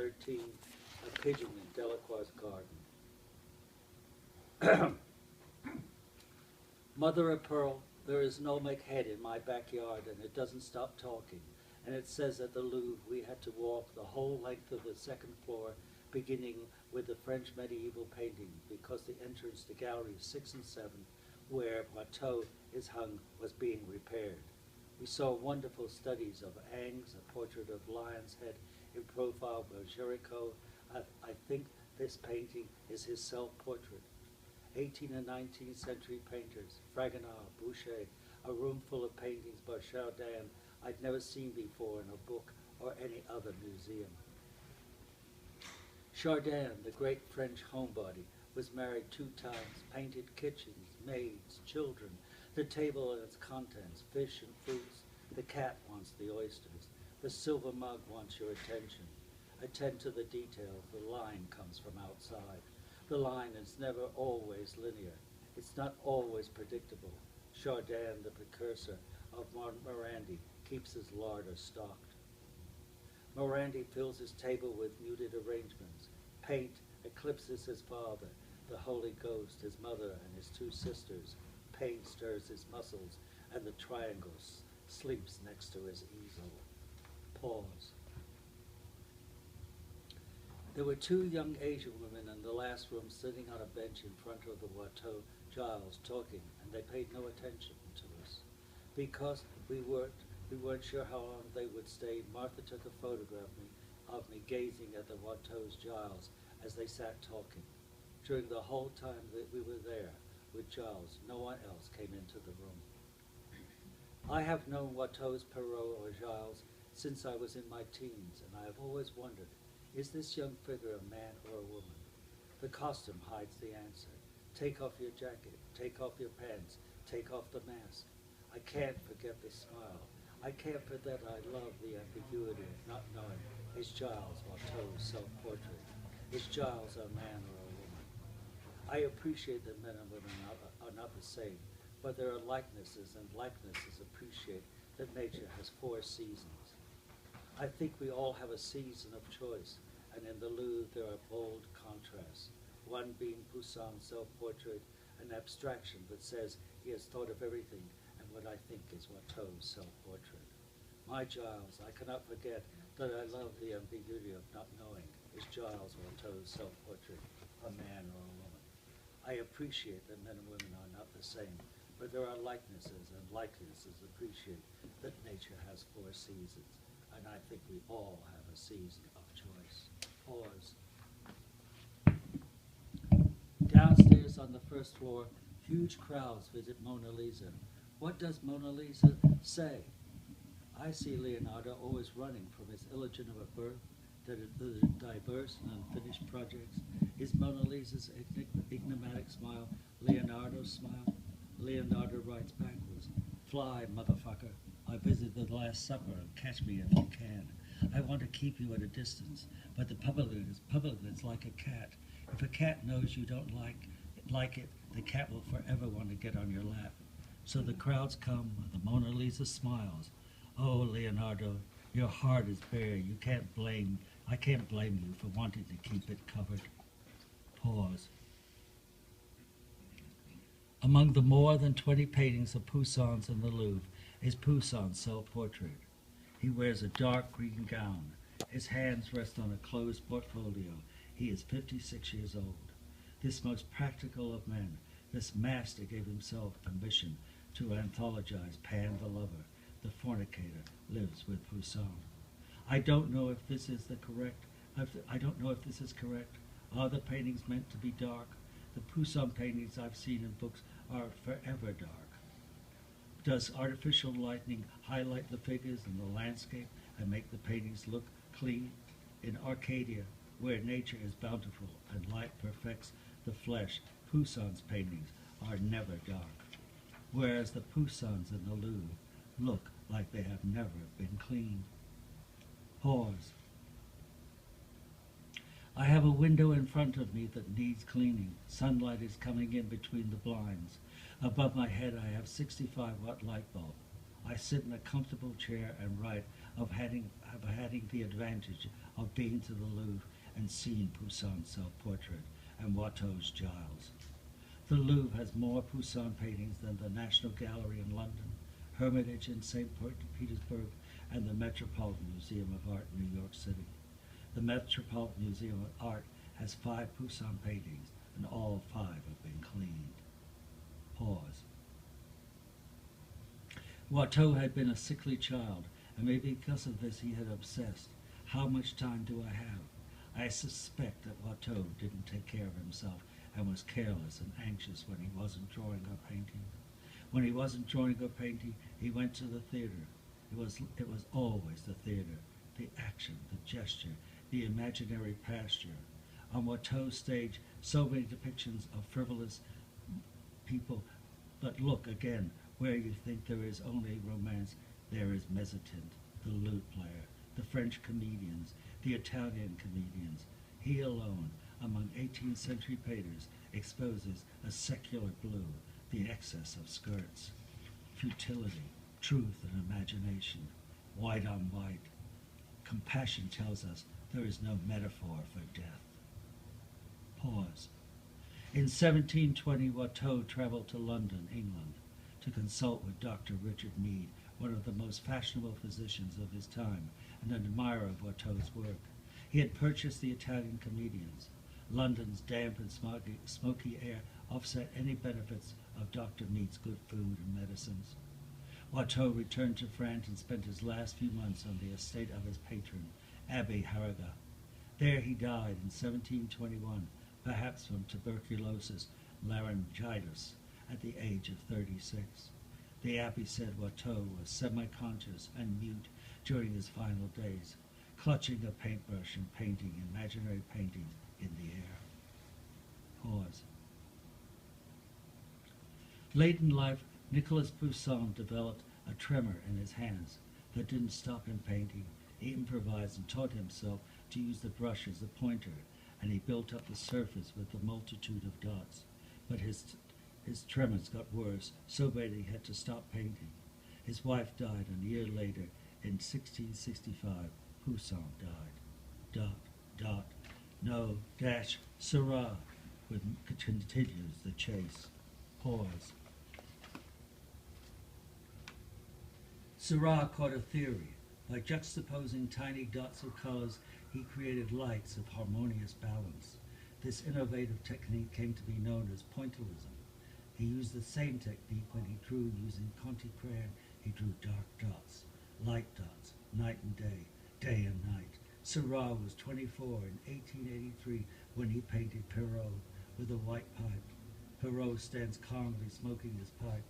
13, a pigeon in Delacroix's garden. Mother of pearl, there is no make-head in my backyard, and it doesn't stop talking. And it says at the Louvre we had to walk the whole length of the second floor, beginning with the French medieval painting, because the entrance to galleries 6 and 7, where Watteau is hung, was being repaired. We saw wonderful studies of Angres, a portrait of Lion's Head in profile by Géricault. I think this painting is his self-portrait. 18th and 19th century painters, Fragonard, Boucher, a room full of paintings by Chardin I'd never seen before in a book or any other museum. Chardin, the great French homebody, was married 2 times, painted kitchens, maids, children, the table and its contents, fish and fruits. The cat wants the oysters. The silver mug wants your attention. Attend to the details. The line comes from outside. The line is never always linear. It's not always predictable. Chardin, the precursor of Morandi, keeps his larder stocked. Morandi fills his table with muted arrangements. Paint eclipses his father, the Holy Ghost, his mother, and his 2 sisters. Pain stirs his muscles, and the triangle sleeps next to his easel. Pause. There were 2 young Asian women in the last room sitting on a bench in front of the Watteau Giles talking, and they paid no attention to us. Because we weren't sure how long they would stay, Martha took a photograph of me gazing at the Watteau's Giles as they sat talking. During the whole time that we were there with Giles, no one else came into the room. I have known Watteau's Perrault or Giles since I was in my teens, and I have always wondered, is this young figure a man or a woman? The costume hides the answer. Take off your jacket, take off your pants, take off the mask. I can't forget the smile. I can't forget I love the ambiguity of not knowing, is Giles Watteau's self-portrait? Is Giles a man or a woman? I appreciate that men and women are not the same, but there are likenesses, and likenesses appreciate that nature has 4 seasons. I think we all have a season of choice, and in the Louvre there are bold contrasts. One being Poussin's self-portrait, an abstraction that says he has thought of everything, and what I think is Watteau's self-portrait. My Giles, I cannot forget that I love the ambiguity of not knowing, is Giles Watteau's self-portrait a man or a woman? I appreciate that men and women are not the same, but there are likenesses, and likenesses appreciate that nature has 4 seasons, and I think we all have a season of choice. Pause. Downstairs on the first floor, huge crowds visit Mona Lisa. What does Mona Lisa say? I see Leonardo always running from his illegitimate birth, the diverse and unfinished projects. Is Mona Lisa's enigmatic smile Leonardo's smile? Leonardo writes backwards, fly, motherfucker. I visited the Last Supper, and catch me if you can. I want to keep you at a distance, but the public is like a cat. If a cat knows you don't like it, the cat will forever want to get on your lap. So the crowds come, the Mona Lisa smiles. Oh, Leonardo, your heart is bare. I can't blame you for wanting to keep it covered. Pause. Among the more than 20 paintings of Poussin's in the Louvre is Poussin's self-portrait. He wears a dark green gown. His hands rest on a closed portfolio. He is 56 years old. This most practical of men, this master gave himself permission to anthologize Pan the Lover, the fornicator, lives with Poussin. I don't know if this is correct. Are the paintings meant to be dark? The Poussin paintings I've seen in books are forever dark. Does artificial lighting highlight the figures in the landscape and make the paintings look clean? In Arcadia, where nature is bountiful and light perfects the flesh, Poussin's paintings are never dark, whereas the Poussins in the Louvre look like they have never been cleaned. Pause. I have a window in front of me that needs cleaning. Sunlight is coming in between the blinds. Above my head I have 65-watt light bulb. I sit in a comfortable chair and write of having the advantage of being to the Louvre and seeing Poussin's self-portrait and Watteau's Giles. The Louvre has more Poussin paintings than the National Gallery in London, Hermitage in St. Petersburg, and the Metropolitan Museum of Art in New York City. The Metropolitan Museum of Art has 5 Poussin paintings, and all 5 have been cleaned. Pause. Watteau had been a sickly child, and maybe because of this he had obsessed. How much time do I have? I suspect that Watteau didn't take care of himself and was careless and anxious when he wasn't drawing or painting. When he wasn't drawing or painting, he went to the theater. It was always the theater, the action, the gesture, the imaginary pasture. On Watteau's stage, so many depictions of frivolous people, but look again, where you think there is only romance, there is Mezzotint, the lute player, the French comedians, the Italian comedians. He alone, among 18th century painters, exposes a secular blue, the excess of skirts, futility, truth and imagination, white on white. Compassion tells us there is no metaphor for death. Pause. In 1720, Watteau traveled to London, England, to consult with Dr. Richard Mead, one of the most fashionable physicians of his time, and an admirer of Watteau's work. He had purchased the Italian comedians. London's damp and smoky air offset any benefits of Dr. Mead's good food and medicines. Watteau returned to France and spent his last few months on the estate of his patron, Abbé Harriga. There he died in 1721, perhaps from tuberculosis laryngitis, at the age of 36. The abbé said Watteau was semi-conscious and mute during his final days, clutching a paintbrush and painting imaginary paintings in the air. Pause. Late in life, Nicolas Poussin developed a tremor in his hands that didn't stop him painting. He improvised and taught himself to use the brush as a pointer, and he built up the surface with a multitude of dots. But his tremors got worse, so bad he had to stop painting. His wife died, and a year later, in 1665, Poussin died. Dot, dot, no, dash, Seurat, continues the chase. Pause. Seurat caught a theory. By juxtaposing tiny dots of colors, he created lights of harmonious balance. This innovative technique came to be known as pointillism. He used the same technique when he drew using Conti crayon. He drew dark dots, light dots, night and day, day and night. Seurat was 24 in 1883 when he painted Perrault with a white pipe. Perrault stands calmly smoking his pipe.